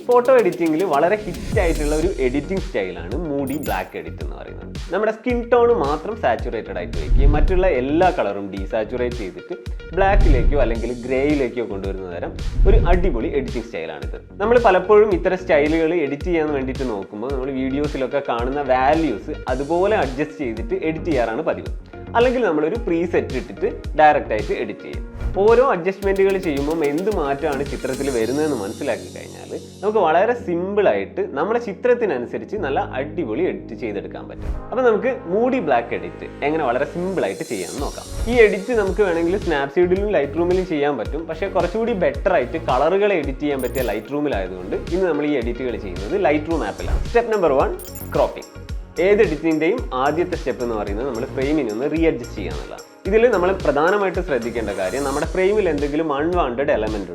Photo എഡിറ്റിംഗിൽ വളരെ hit ആയിട്ടുള്ള ഒരു എഡിറ്റിംഗ് സ്റ്റൈലാണ് മൂഡി ബ്ലാക്ക് എഡിറ്റ് എന്ന് പറയുന്നത്. നമ്മുടെ സ്കിൻ ടോൺ മാത്രം സാച്ചുറേറ്റഡ് ആയിട്ട് വയ്ക്കുകയും മറ്റുള്ള എല്ലാ കളറും ഡീസാച്ചുറേറ്റ് ചെയ്തിട്ട് ബ്ലാക്കിലേക്കോ അല്ലെങ്കിൽ ഗ്രേയിലേക്കോ കൊണ്ടുവരുന്ന തരം ഒരു അടിപൊളി എഡിറ്റിംഗ് സ്റ്റൈലാണിത്. നമ്മൾ പലപ്പോഴും ഇത്തരം സ്റ്റൈലുകൾ എഡിറ്റ് ചെയ്യാൻ വേണ്ടിയിട്ട് നോക്കുമ്പോൾ നമ്മൾ വീഡിയോസിലൊക്കെ കാണുന്ന വാല്യൂസ് അതുപോലെ അഡ്ജസ്റ്റ് ചെയ്തിട്ട് എഡിറ്റ് ചെയ്യാറാണ് പതിവ്. അല്ലെങ്കിൽ നമ്മളൊരു പ്രീസെറ്റ് ഇട്ടിട്ട് ഡയറക്റ്റ് ആയിട്ട് എഡിറ്റ് ചെയ്യും. ഓരോ അഡ്ജസ്റ്റ്മെൻറ്റുകൾ ചെയ്യുമ്പോൾ എന്ത് മാറ്റമാണ് ചിത്രത്തിൽ വരുന്നതെന്ന് മനസ്സിലാക്കി കഴിഞ്ഞാൽ നമുക്ക് വളരെ സിമ്പിളായിട്ട് നമ്മുടെ ചിത്രത്തിനനുസരിച്ച് നല്ല അടിപൊളി എഡിറ്റ് ചെയ്തെടുക്കാൻ പറ്റും. അപ്പോൾ നമുക്ക് മൂഡി ബ്ലാക്ക് എഡിറ്റ് എങ്ങനെ വളരെ സിമ്പിളായിട്ട് ചെയ്യാമെന്ന് നോക്കാം. ഈ എഡിറ്റ് നമുക്ക് വേണമെങ്കിൽ സ്നാപ്സീഡിലും ലൈറ്റ് ചെയ്യാൻ പറ്റും. പക്ഷേ കുറച്ചുകൂടി ബെറ്റർ ആയിട്ട് കളറുകളെ എഡിറ്റ് ചെയ്യാൻ പറ്റിയ ലൈറ്റ് റൂമിലായതുകൊണ്ട് ഇന്ന് നമ്മൾ ഈ എഡിറ്റുകൾ ചെയ്യുന്നത് ലൈറ്റ് റൂം ആപ്പിലാണ്. Step number 1, cropping. ഏത് എഡിറ്റിൻ്റെയും ആദ്യത്തെ സ്റ്റെപ്പ് എന്ന് പറയുന്നത് നമ്മൾ ഫ്രെയിമിനെ ഒന്ന് റീഅഡ്ജസ്റ്റ് ചെയ്യുക എന്നുള്ളതാണ്. ഇതിൽ നമ്മൾ പ്രധാനമായിട്ട് ശ്രദ്ധിക്കേണ്ട കാര്യം നമ്മുടെ ഫ്രെയിമിൽ എന്തെങ്കിലും അൺവാണ്ടഡ് എലമെന്റ്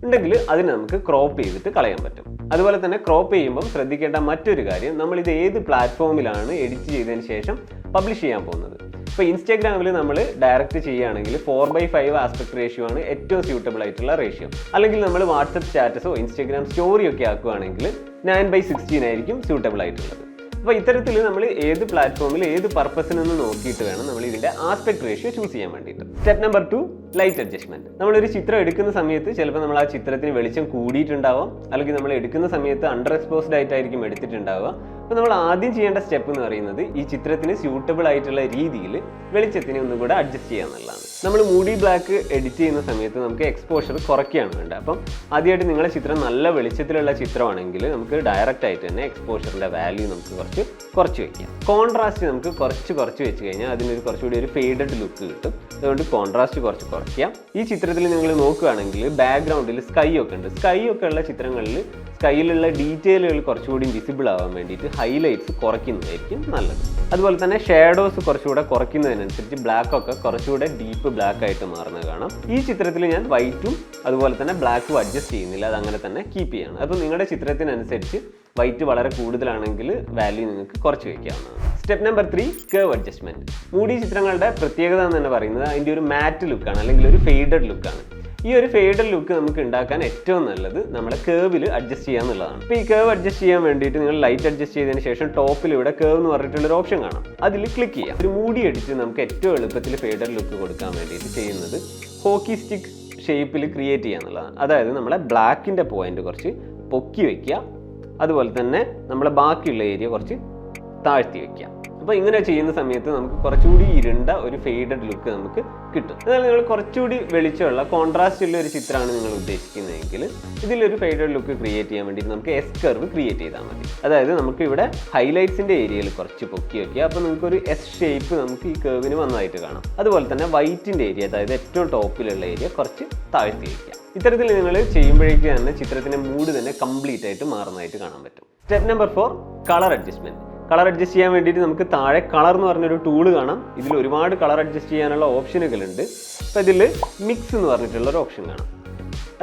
ഉണ്ടെങ്കിൽ അതിന് നമുക്ക് ക്രോപ്പ് ചെയ്തിട്ട് കളയാൻ പറ്റും. അതുപോലെ തന്നെ ക്രോപ്പ് ചെയ്യുമ്പോൾ ശ്രദ്ധിക്കേണ്ട മറ്റൊരു കാര്യം, നമ്മൾ ഇത് ഏത് പ്ലാറ്റ്ഫോമിലാണ് എഡിറ്റ് ചെയ്തതിന് ശേഷം പബ്ലിഷ് ചെയ്യാൻ പോകുന്നത്. ഇപ്പോൾ ഇൻസ്റ്റാഗ്രാമിൽ നമ്മൾ ഡയറക്റ്റ് ചെയ്യുകയാണെങ്കിൽ 4:5 ആസ്പെക്ട് റേഷ്യോ ആണ് ഏറ്റവും സ്യൂട്ടബിൾ ആയിട്ടുള്ള റേഷ്യോ. അല്ലെങ്കിൽ നമ്മൾ വാട്സപ്പ് സ്റ്റാറ്റസോ ഇൻസ്റ്റാഗ്രാം സ്റ്റോറിയോ ഒക്കെ ആക്കുകയാണെങ്കിൽ 9:16 ആയിരിക്കും സ്യൂട്ടബിൾ ആയിട്ടുള്ളത്. അപ്പോൾ ഇത്തരത്തിൽ നമ്മൾ ഏത് പ്ലാറ്റ്ഫോമിൽ ഏത് പർപ്പസിനെന്ന് നോക്കിയിട്ട് വേണം നമ്മൾ ഇതിൻ്റെ ആസ്പെക്ട് റേഷ്യോ ചൂസ് ചെയ്യാൻ വേണ്ടിയിട്ട്. Step number 2, light adjustment. നമ്മളൊരു ചിത്രം എടുക്കുന്ന സമയത്ത് ചിലപ്പോൾ നമ്മൾ ആ ചിത്രത്തിന് വെളിച്ചം കൂടിയിട്ടുണ്ടാവാം, അല്ലെങ്കിൽ നമ്മൾ എടുക്കുന്ന സമയത്ത് അണ്ടർ എക്സ്പോസ്ഡ് ആയിട്ടായിരിക്കും എടുത്തിട്ടുണ്ടാവുക. അപ്പോൾ നമ്മൾ ആദ്യം ചെയ്യേണ്ട സ്റ്റെപ്പ് എന്ന് പറയുന്നത് ഈ ചിത്രത്തിന് സ്യൂട്ടബിൾ ആയിട്ടുള്ള രീതിയിൽ വെളിച്ചത്തിനെ ഒന്നും കൂടെ അഡ്ജസ്റ്റ് ചെയ്യുക എന്നുള്ളതാണ്. നമ്മൾ മൂഡി ബ്ലാക്ക് എഡിറ്റ് ചെയ്യുന്ന സമയത്ത് നമുക്ക് എക്സ്പോഷർ കുറയ്ക്കുകയാണ് വേണ്ടത്. അപ്പം ആദ്യമായിട്ട് നിങ്ങളുടെ ചിത്രം നല്ല വെളിച്ചത്തിലുള്ള ചിത്രമാണെങ്കിൽ നമുക്ക് ഡയറക്റ്റ് ആയിട്ട് തന്നെ എക്സ്പോഷറിൻ്റെ വാല്യൂ നമുക്ക് കുറച്ച് വയ്ക്കാം. കോൺട്രാസ്റ്റ് നമുക്ക് കുറച്ച് വെച്ച് കഴിഞ്ഞാൽ അതിനൊരു കുറച്ചുകൂടി ഒരു ഫെയ്ഡഡ് ലുക്ക് കിട്ടും. അതുകൊണ്ട് കോൺട്രാസ്റ്റ് കുറയ്ക്കാം. ഈ ചിത്രത്തിൽ നിങ്ങൾ നോക്കുകയാണെങ്കിൽ ബാക്ക്ഗ്രൗണ്ടിൽ സ്കൈ ഒക്കെ ഉണ്ട്. സ്കൈ ഒക്കെ ഉള്ള ചിത്രങ്ങളിൽ സ്കൈയിലുള്ള ഡീറ്റെയിലുകൾ കുറച്ചുകൂടി വിസിബിൾ ആവാൻ വേണ്ടിയിട്ട് ഹൈലൈറ്റ്സ് കുറയ്ക്കുന്നതായിരിക്കും നല്ലത്. അതുപോലെ തന്നെ ഷാഡോസ് കുറച്ചുകൂടെ കുറയ്ക്കുന്നതിനനുസരിച്ച് ബ്ലാക്ക് ഒക്കെ കുറച്ചുകൂടെ ഡീപ്പ് ബ്ലാക്ക് ആയിട്ട് മാറുന്നത് കാണാം. ഈ ചിത്രത്തിൽ ഞാൻ വൈറ്റും അതുപോലെ തന്നെ ബ്ലാക്കും അഡ്ജസ്റ്റ് ചെയ്യുന്നില്ല, അത് അങ്ങനെ തന്നെ കീപ്പ് ചെയ്യണം. അപ്പോൾ നിങ്ങളുടെ ചിത്രത്തിനനുസരിച്ച് വൈറ്റ് വളരെ കൂടുതലാണെങ്കിൽ വാല്യൂ നിങ്ങൾക്ക് കുറച്ച് വയ്ക്കാവുന്നതാണ്. Step number 3, curve adjustment. Moody ചിത്രങ്ങളുടെ പ്രത്യേകത എന്ന് തന്നെ പറയുന്നത് അതിൻ്റെ ഒരു മാറ്റ് ലുക്കാണ്, അല്ലെങ്കിൽ ഒരു ഫെയ്ഡഡ് ലുക്കാണ്. ഈ ഒരു ഫെയ്ഡഡ് ലുക്ക് നമുക്ക് ഉണ്ടാക്കാൻ ഏറ്റവും നല്ലത് നമ്മുടെ കേർവിൽ അഡ്ജസ്റ്റ് ചെയ്യുക എന്നുള്ളതാണ്. ഇപ്പോൾ ഈ കേർവ് അഡ്ജസ്റ്റ് ചെയ്യാൻ വേണ്ടിയിട്ട് നിങ്ങൾ ലൈറ്റ് അഡ്ജസ്റ്റ് ചെയ്തതിന് ശേഷം ടോപ്പിൽ ഇവിടെ കേർവ് എന്ന് പറഞ്ഞിട്ടുള്ളൊരു ഓപ്ഷൻ കാണാം. അതിൽ ക്ലിക്ക് ചെയ്യാം. ഒരു മൂഡി എഡിറ്റ് നമുക്ക് ഏറ്റവും എളുപ്പത്തിൽ ഫെയ്ഡഡ് ലുക്ക് കൊടുക്കാൻ വേണ്ടിയിട്ട് ചെയ്യുന്നത് ഹോക്കി സ്റ്റിക്ക് ഷേപ്പിൽ ക്രിയേറ്റ് ചെയ്യുക എന്നുള്ളതാണ്. അതായത് നമ്മളെ ബ്ലാക്കിൻ്റെ പോയിന്റ് കുറച്ച് പൊക്കി വയ്ക്കുക, അതുപോലെ തന്നെ നമ്മളെ ബാക്കിയുള്ള ഏരിയ കുറച്ച് താഴ്ത്തി വയ്ക്കുക. അപ്പോൾ ഇങ്ങനെ ചെയ്യുന്ന സമയത്ത് നമുക്ക് കുറച്ചുകൂടി ഇരുണ്ട ഒരു ഫെയ്ഡഡ് ലുക്ക് നമുക്ക് കിട്ടും. എന്നാൽ നിങ്ങൾ കുറച്ചുകൂടി വെളിച്ചമുള്ള കോൺട്രാസ്റ്റ് ഉള്ള ഒരു ചിത്രമാണ് നിങ്ങൾ ഉദ്ദേശിക്കുന്നതെങ്കിൽ ഇതിലൊരു ഫെയ്ഡഡ് ലുക്ക് ക്രിയേറ്റ് ചെയ്യാൻ വേണ്ടിയിട്ട് നമുക്ക് എസ് കർവ് ക്രിയേറ്റ് ചെയ്താൽ മതി. അതായത് നമുക്ക് ഇവിടെ ഹൈലൈറ്റ്സിൻ്റെ ഏരിയയിൽ കുറച്ച് പൊക്കി വയ്ക്കുക. അപ്പോൾ നമുക്കൊരു എസ് ഷേപ്പ് നമുക്ക് ഈ കർവിന് വന്നതായിട്ട് കാണാം. അതുപോലെ തന്നെ വൈറ്റിൻ്റെ ഏരിയ, അതായത് ഏറ്റവും ടോപ്പിലുള്ള ഏരിയ കുറച്ച് താഴ്ത്തി വയ്ക്കുക. ഇത്തരത്തിൽ നിങ്ങൾ ചെയ്യുമ്പോഴേക്കും തന്നെ ചിത്രത്തിൻ്റെ മൂഡ് തന്നെ കംപ്ലീറ്റ് ആയിട്ട് മാറുന്നതായിട്ട് കാണാൻ പറ്റും. Step number 4, colour adjustment. Colour adjust ചെയ്യാൻ വേണ്ടിയിട്ട് നമുക്ക് താഴെ കളർ എന്ന് പറഞ്ഞൊരു ടൂള് കാണാം. ഇതിൽ ഒരുപാട് കളർ അഡ്ജസ്റ്റ് ചെയ്യാനുള്ള ഓപ്ഷനുകളുണ്ട്. അപ്പോൾ ഇതിൽ മിക്സ് എന്ന് പറഞ്ഞിട്ടുള്ളൊരു ഓപ്ഷൻ കാണാം.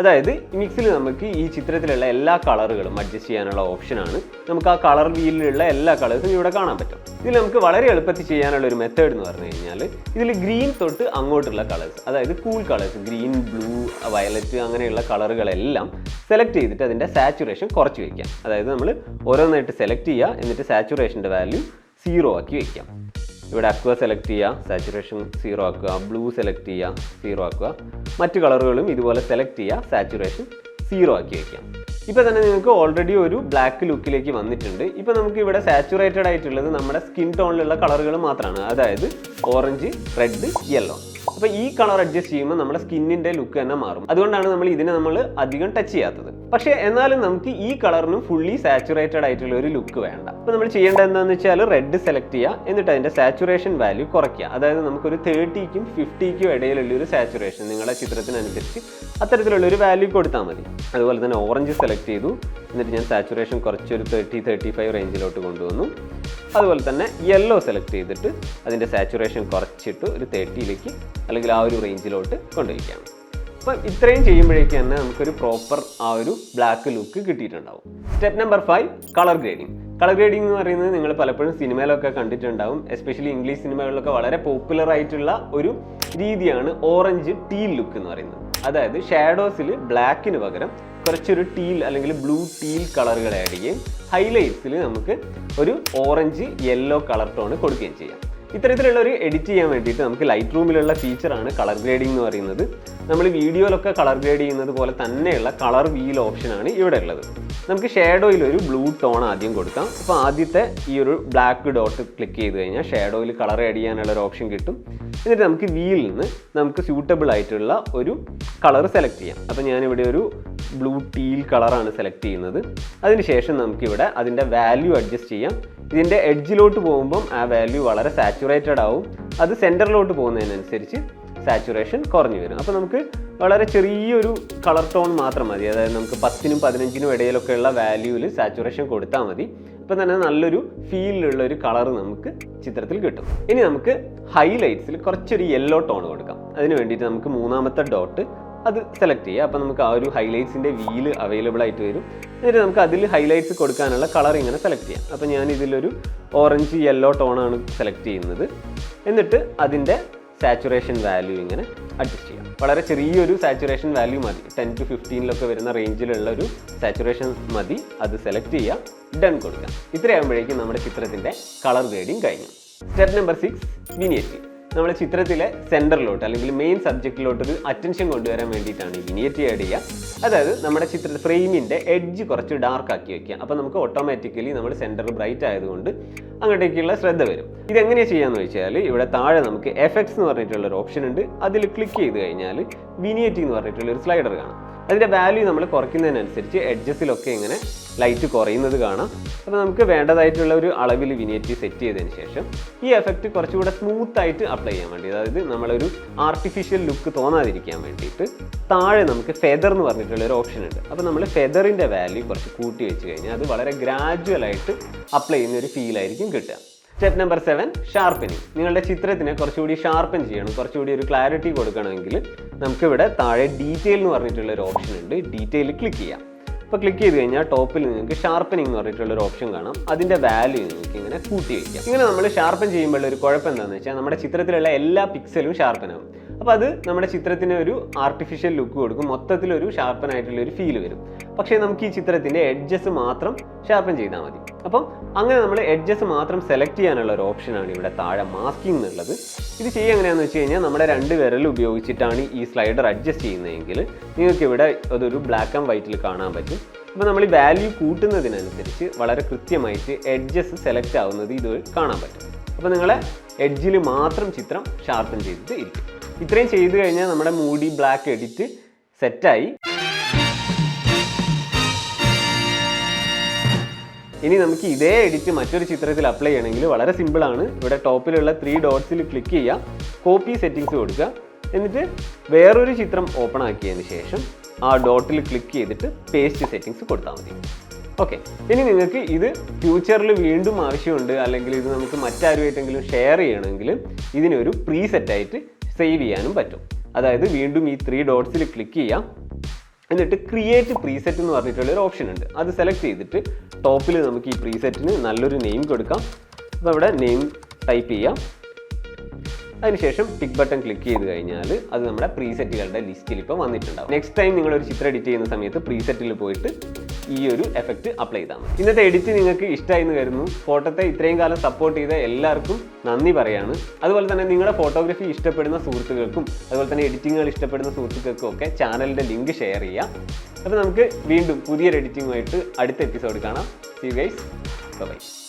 അതായത് ഈ മിക്സിൽ നമുക്ക് ഈ ചിത്രത്തിലുള്ള എല്ലാ കളറുകളും അഡ്ജസ്റ്റ് ചെയ്യാനുള്ള ഓപ്ഷനാണ്. നമുക്ക് ആ കളർ വീലിലുള്ള എല്ലാ കളേഴ്സും ഇവിടെ കാണാൻ പറ്റും. ഇതിൽ നമുക്ക് വളരെ എളുപ്പത്തിൽ ചെയ്യാനുള്ള ഒരു മെത്തേഡ് എന്ന് പറഞ്ഞു കഴിഞ്ഞാൽ ഇതിൽ ഗ്രീൻ തൊട്ട് അങ്ങോട്ടുള്ള കളേഴ്സ്, അതായത് cool colours, green, blue, violet അങ്ങനെയുള്ള കളറുകളെല്ലാം സെലക്ട് ചെയ്തിട്ട് അതിൻ്റെ സാച്ചുറേഷൻ കുറച്ച് വയ്ക്കാം. അതായത് നമ്മൾ ഓരോന്നായിട്ട് സെലക്ട് ചെയ്യുക, എന്നിട്ട് സാച്ചുറേഷൻ്റെ വാല്യൂ 0 ആക്കി വയ്ക്കാം. ഇവിടെ അക്വ സെലക്ട് ചെയ്യുക, സാച്ചുറേഷൻ 0 ആക്കുക, ബ്ലൂ സെലക്ട് ചെയ്യുക, 0 ആക്കുക. മറ്റു കളറുകളും ഇതുപോലെ സെലക്ട് ചെയ്യുക, സാച്ചുറേഷൻ 0 ആക്കി വയ്ക്കാം. ഇപ്പോൾ തന്നെ നിങ്ങൾക്ക് ഓൾറെഡി ഒരു ബ്ലാക്ക് ലുക്കിലേക്ക് വന്നിട്ടുണ്ട്. ഇപ്പോൾ നമുക്ക് ഇവിടെ സാച്ചുറേറ്റഡ് ആയിട്ടുള്ളത് നമ്മുടെ സ്കിൻ ടോണിലുള്ള കളറുകൾ മാത്രമാണ്, അതായത് ഓറഞ്ച്, റെഡ്, യെല്ലോ. അപ്പോൾ ഈ കളർ അഡ്ജസ്റ്റ് ചെയ്യുമ്പോൾ നമ്മുടെ സ്കിന്നിൻ്റെ ലുക്ക് തന്നെ മാറും. അതുകൊണ്ടാണ് നമ്മൾ അധികം ടച്ച് ചെയ്യാത്തത്. പക്ഷേ എന്നാലും നമുക്ക് ഈ കളറിനും ഫുള്ളി സാച്ചുറേറ്റഡ് ആയിട്ടുള്ള ഒരു ലുക്ക് വേണ്ട. അപ്പോൾ നമ്മൾ ചെയ്യേണ്ടത് എന്താണെന്ന് വെച്ചാൽ റെഡ് സെലക്ട് ചെയ്യുക, എന്നിട്ട് അതിൻ്റെ സാച്ചുറേഷൻ വാല്യൂ കുറയ്ക്കുക. അതായത് നമുക്കൊരു 30-ക്കും 50-ക്കും ഇടയിലുള്ള ഒരു സാച്ചുറേഷൻ നിങ്ങളുടെ ചിത്രത്തിനനുസരിച്ച് അത്തരത്തിലുള്ളൊരു വാല്യൂ കൊടുത്താൽ മതി. അതുപോലെ തന്നെ ഓറഞ്ച് സെലക്ട് ചെയ്തു, എന്നിട്ട് ഞാൻ സാച്ചുറേഷൻ കുറച്ചൊരു 30-35 റേഞ്ചിലോട്ട് കൊണ്ടുവന്നു. അതുപോലെ തന്നെ യെല്ലോ സെലക്ട് ചെയ്തിട്ട് അതിൻ്റെ സാച്ചുറേഷൻ കുറച്ചിട്ട് ഒരു 30-ലേക്ക് അല്ലെങ്കിൽ ആ ഒരു റേഞ്ചിലോട്ട് കൊണ്ടുവയ്ക്കാം. അപ്പം ഇത്രയും ചെയ്യുമ്പോഴേക്കും തന്നെ നമുക്കൊരു പ്രോപ്പർ ആ ഒരു ബ്ലാക്ക് ലുക്ക് കിട്ടിയിട്ടുണ്ടാവും. Step number 5, colour grading. Colour grading എന്ന് പറയുന്നത് നിങ്ങൾ പലപ്പോഴും സിനിമയിലൊക്കെ കണ്ടിട്ടുണ്ടാവും. എസ്പെഷ്യലി ഇംഗ്ലീഷ് സിനിമകളിലൊക്കെ വളരെ പോപ്പുലർ ആയിട്ടുള്ള ഒരു രീതിയാണ് ഓറഞ്ച് ടീൽ ലുക്ക് എന്ന് പറയുന്നത്. അതായത് ഷാഡോസിൽ ബ്ലാക്കിന് പകരം കുറച്ചൊരു ടീൽ അല്ലെങ്കിൽ ബ്ലൂ ടീൽ കളറുകൾ ആഡ് ചെയ്യുകയും ഹൈലൈറ്റ്സിൽ നമുക്ക് ഒരു ഓറഞ്ച് യെല്ലോ കളർ ടോൺ കൊടുക്കുകയും ചെയ്യാം. ഇത്തരത്തിലുള്ള ഒരു എഡിറ്റ് ചെയ്യാൻ വേണ്ടിയിട്ട് നമുക്ക് ലൈറ്റ് റൂമിലുള്ള ഫീച്ചറാണ് കളർ ഗ്രേഡിംഗ് എന്ന് പറയുന്നത്. നമ്മൾ വീഡിയോയിലൊക്കെ കളർ ഗ്രേഡ് ചെയ്യുന്നത് പോലെ തന്നെയുള്ള കളർ വീൽ ഓപ്ഷനാണ് ഇവിടെ ഉള്ളത്. നമുക്ക് ഷാഡോയിൽ ഒരു ബ്ലൂ ടോൺ ആദ്യം കൊടുക്കാം. അപ്പോൾ ആദ്യത്തെ ഈ ഒരു ബ്ലാക്ക് ഡോട്ട് ക്ലിക്ക് ചെയ്ത് കഴിഞ്ഞാൽ ഷാഡോയിൽ കളർ ആഡ് ചെയ്യാനുള്ള ഒരു ഓപ്ഷൻ കിട്ടും. എന്നിട്ട് നമുക്ക് വീലിൽ നിന്ന് നമുക്ക് സ്യൂട്ടബിൾ ആയിട്ടുള്ള ഒരു കളർ സെലക്ട് ചെയ്യാം. അപ്പോൾ ഞാനിവിടെ ഒരു ബ്ലൂ ടീൽ കളറാണ് സെലക്ട് ചെയ്യുന്നത്. അതിനുശേഷം നമുക്കിവിടെ അതിൻ്റെ വാല്യൂ അഡ്ജസ്റ്റ് ചെയ്യാം. ഇതിൻ്റെ എഡ്ജിലോട്ട് പോകുമ്പം ആ വാല്യൂ വളരെ സാച്ചുറേറ്റഡ് ആവും. അത് സെൻറ്ററിലോട്ട് പോകുന്നതിനനുസരിച്ച് സാച്ചുറേഷൻ കുറഞ്ഞു വരും. അപ്പോൾ നമുക്ക് വളരെ ചെറിയൊരു കളർ ടോൺ മാത്രം മതി. അതായത് നമുക്ക് 10നും 15നും ഇടയിലൊക്കെയുള്ള വാല്യൂവിൽ സാച്ചുറേഷൻ കൊടുത്താൽ മതി. ഇപ്പം തന്നെ നല്ലൊരു ഫീലുള്ള ഒരു കളർ നമുക്ക് ചിത്രത്തിൽ കിട്ടും. ഇനി നമുക്ക് ഹൈലൈറ്റ്സിൽ കുറച്ചൊരു യെല്ലോ ടോൺ കൊടുക്കാം. അതിന് വേണ്ടിയിട്ട് നമുക്ക് മൂന്നാമത്തെ ഡോട്ട് അത് സെലക്ട് ചെയ്യുക. അപ്പോൾ നമുക്ക് ആ ഒരു ഹൈലൈറ്റ്സിൻ്റെ വീല് അവൈലബിൾ ആയിട്ട് വരും. എന്നിട്ട് നമുക്ക് അതിൽ ഹൈലൈറ്റ്സ് കൊടുക്കാനുള്ള കളർ ഇങ്ങനെ സെലക്ട് ചെയ്യാം. അപ്പോൾ ഞാൻ ഇതിലൊരു ഓറഞ്ച് യെല്ലോ ടോണാണ് സെലക്ട് ചെയ്യുന്നത്. എന്നിട്ട് അതിൻ്റെ സാച്ചുറേഷൻ വാല്യൂ ഇങ്ങനെ അഡ്ജസ്റ്റ് ചെയ്യാം. വളരെ ചെറിയൊരു സാച്ചുറേഷൻ വാല്യൂ മതി. 10 to 15 വരുന്ന റേഞ്ചിലുള്ള ഒരു സാച്ചുറേഷൻ മതി. അത് സെലക്ട് ചെയ്യുക, ഡൺ കൊടുക്കുക. ഇത്രയാകുമ്പോഴേക്കും നമ്മുടെ ചിത്രത്തിൻ്റെ കളർ ഗ്രേഡിങ് കഴിഞ്ഞു. Step number 6, വിനിയറ്റ്. നമ്മുടെ ചിത്രത്തിലെ സെൻറ്ററിലോട്ട് അല്ലെങ്കിൽ മെയിൻ സബ്ജക്റ്റിലോട്ടൊരു അറ്റൻഷൻ കൊണ്ടുവരാൻ വേണ്ടിയിട്ടാണ് ഈ വിനിയറ്റ് ആഡ് ചെയ്യുക. അതായത് നമ്മുടെ ഫ്രെയിമിൻ്റെ എഡ്ജ് കുറച്ച് ഡാർക്ക് ആക്കി വയ്ക്കുക. അപ്പോൾ നമുക്ക് ഓട്ടോമാറ്റിക്കലി നമ്മുടെ സെൻറ്റർ ബ്രൈറ്റ് ആയതുകൊണ്ട് അങ്ങോട്ടേക്കുള്ള ശ്രദ്ധ വരും. ഇതെങ്ങനെയാണ് ചെയ്യാമെന്ന് വെച്ചാൽ ഇവിടെ താഴെ നമുക്ക് എഫക്ട്സ് എന്ന് പറഞ്ഞിട്ടുള്ളൊരു ഓപ്ഷൻ ഉണ്ട്. അതിൽ ക്ലിക്ക് ചെയ്ത് കഴിഞ്ഞാൽ വിനിയറ്റ് എന്ന് പറഞ്ഞിട്ടുള്ളൊരു സ്ലൈഡർ കാണാം. അതിൻ്റെ വാല്യൂ നമ്മൾ കുറയ്ക്കുന്നതിനനുസരിച്ച് എഡ്ജസിലൊക്കെ ഇങ്ങനെ ലൈറ്റ് കുറയുന്നത് കാണാം. അപ്പോൾ നമുക്ക് വേണ്ടതായിട്ടുള്ള ഒരു അളവിൽ വിനിയറ്റ് സെറ്റ് ചെയ്തതിന് ശേഷം ഈ എഫക്റ്റ് കുറച്ചുകൂടെ സ്മൂത്തായിട്ട് അപ്ലൈ ചെയ്യാൻ വേണ്ടി, അതായത് നമ്മളൊരു ആർട്ടിഫിഷ്യൽ ലുക്ക് തോന്നാതിരിക്കാൻ വേണ്ടിയിട്ട് താഴെ നമുക്ക് ഫെദർ എന്ന് പറഞ്ഞിട്ടുള്ള ഒരു ഓപ്ഷൻ ഉണ്ട്. അപ്പോൾ നമ്മൾ ഫെദറിൻ്റെ വാല്യൂ കുറച്ച് കൂട്ടി വെച്ച് കഴിഞ്ഞാൽ അത് വളരെ ഗ്രാജുവലായിട്ട് അപ്ലൈ ചെയ്യുന്ന ഒരു ഫീലായിരിക്കും കിട്ടുക. Step number 7, sharpening. നിങ്ങളുടെ ചിത്രത്തിനെ കുറച്ചുകൂടി ഷാർപ്പൻ ചെയ്യണം, കുറച്ചുകൂടി ഒരു ക്ലാരിറ്റി കൊടുക്കണമെങ്കിൽ നമുക്കിവിടെ താഴെ ഡീറ്റെയിൽ എന്ന് പറഞ്ഞിട്ടുള്ള ഒരു ഓപ്ഷൻ ഉണ്ട്. ഡീറ്റെയിൽ ക്ലിക്ക് ചെയ്യാം. അപ്പോൾ ക്ലിക്ക് ചെയ്ത് കഴിഞ്ഞാൽ ടോപ്പിൽ നിങ്ങൾക്ക് ഷാർപ്പനിങ് എന്ന് പറഞ്ഞിട്ടുള്ളൊരു ഓപ്ഷൻ കാണാം. അതിൻ്റെ വാല്യൂ നിങ്ങൾക്ക് ഇങ്ങനെ കൂട്ടി വയ്ക്കാം. ഇങ്ങനെ നമ്മൾ ഷാർപ്പൻ ചെയ്യുമ്പോഴുള്ള ഒരു കുഴപ്പം എന്താണെന്ന് വെച്ചാൽ നമ്മുടെ ചിത്രത്തിലുള്ള എല്ലാ പിക്സലും ഷാർപ്പനാകും. അപ്പോൾ അത് നമ്മുടെ ചിത്രത്തിന് ഒരു ആർട്ടിഫിഷ്യൽ ലുക്ക് കൊടുക്കും, മൊത്തത്തിലൊരു ഷാർപ്പൻ ആയിട്ടുള്ള ഒരു ഫീൽ വരും. പക്ഷേ നമുക്ക് ഈ ചിത്രത്തിൻ്റെ എഡ്ജസ് മാത്രം ഷാർപ്പൻ ചെയ്താൽ മതി. അപ്പം അങ്ങനെ നമ്മൾ എഡ്ജസ് മാത്രം സെലക്ട് ചെയ്യാനുള്ള ഒരു ഓപ്ഷനാണ് ഇവിടെ താഴെ മാസ്കിംഗ് എന്നുള്ളത്. ഇത് ചെയ്യുക എങ്ങനെയാണെന്ന് വെച്ച് കഴിഞ്ഞാൽ നമ്മുടെ 2 വിരൽ ഉപയോഗിച്ചിട്ടാണ് ഈ സ്ലൈഡർ അഡ്ജസ്റ്റ് ചെയ്യുന്നതെങ്കിൽ നിങ്ങൾക്ക് ഇവിടെ അതൊരു ബ്ലാക്ക് ആൻഡ് വൈറ്റിൽ കാണാൻ പറ്റും. അപ്പോൾ നമ്മൾ ഈ വാല്യൂ കൂട്ടുന്നതിനനുസരിച്ച് വളരെ കൃത്യമായിട്ട് എഡ്ജസ് സെലക്ട് ആവുന്നത് ഇത് കാണാൻ പറ്റും. അപ്പോൾ നിങ്ങളെ എഡ്ജിൽ മാത്രം ചിത്രം ഷാർപ്പൻ ചെയ്തിട്ട് ഇരിക്കും. ഇത്രയും ചെയ്ത് കഴിഞ്ഞാൽ നമ്മുടെ മൂഡി ബ്ലാക്ക് എഡിറ്റ് സെറ്റായി. ഇനി നമുക്ക് ഇതേ എഡിറ്റ് മറ്റൊരു ചിത്രത്തിൽ അപ്ലൈ ചെയ്യണമെങ്കിൽ വളരെ സിമ്പിളാണ്. ഇവിടെ ടോപ്പിലുള്ള 3 ഡോട്ട്സിൽ ക്ലിക്ക് ചെയ്യുക, കോപ്പി സെറ്റിങ്സ് കൊടുക്കുക, എന്നിട്ട് വേറൊരു ചിത്രം ഓപ്പൺ ആക്കിയതിന് ശേഷം ആ ഡോട്ടിൽ ക്ലിക്ക് ചെയ്തിട്ട് പേസ്റ്റ് സെറ്റിങ്സ് കൊടുത്താൽ മതി. ഓക്കെ, ഇനി നിങ്ങൾക്ക് ഇത് ഫ്യൂച്ചറിൽ വീണ്ടും ആവശ്യമുണ്ട്, അല്ലെങ്കിൽ ഇത് നമുക്ക് മറ്റാരുമായിട്ടെങ്കിലും ഷെയർ ചെയ്യണമെങ്കിൽ ഇതിനൊരു പ്രീസെറ്റായിട്ട് സേവ് ചെയ്യാനും പറ്റും. അതായത് വീണ്ടും ഈ 3 ഡോട്ട്സിൽ ക്ലിക്ക് ചെയ്യാം, എന്നിട്ട് ക്രിയേറ്റ് പ്രീസെറ്റ് എന്ന് പറഞ്ഞിട്ടുള്ള ഒരു ഓപ്ഷൻ ഉണ്ട്. അത് സെലക്ട് ചെയ്തിട്ട് ടോപ്പിൽ നമുക്ക് ഈ പ്രീസെറ്റിന് നല്ലൊരു നെയിം കൊടുക്കാം. അപ്പോൾ ഇവിടെ നെയിം ടൈപ്പ് ചെയ്യാം. അതിനുശേഷം ടിക്ക് ബട്ടൺ ക്ലിക്ക് ചെയ്ത് കഴിഞ്ഞാൽ അത് നമ്മുടെ പ്രീസെറ്റുകളുടെ ലിസ്റ്റിൽ ഇപ്പോൾ വന്നിട്ടുണ്ടാവും. നെക്സ്റ്റ് ടൈം നിങ്ങളൊരു ചിത്രം എഡിറ്റ് ചെയ്യുന്ന സമയത്ത് പ്രീസെറ്റിൽ പോയിട്ട് ഈ ഒരു എഫക്റ്റ് അപ്ലൈ ചെയ്താൽ മതി. ഇന്നത്തെ എഡിറ്റ് നിങ്ങൾക്ക് ഇഷ്ടമായി എന്ന് കരുതുന്നു. ഫോട്ടോത്തെ ഇത്രയും കാലം സപ്പോർട്ട് ചെയ്ത എല്ലാവർക്കും നന്ദി പറയാണ്. അതുപോലെ തന്നെ നിങ്ങളുടെ ഫോട്ടോഗ്രാഫി ഇഷ്ടപ്പെടുന്ന സുഹൃത്തുക്കൾക്കും അതുപോലെ തന്നെ എഡിറ്റിങ്ങുകൾ ഇഷ്ടപ്പെടുന്ന സുഹൃത്തുക്കൾക്കും ഒക്കെ ചാനലിൻ്റെ ലിങ്ക് ഷെയർ ചെയ്യാം. അപ്പോൾ നമുക്ക് വീണ്ടും പുതിയൊരു എഡിറ്റിങ്ങുമായിട്ട് അടുത്ത എപ്പിസോഡ് കാണാം. See you guys. Bye bye.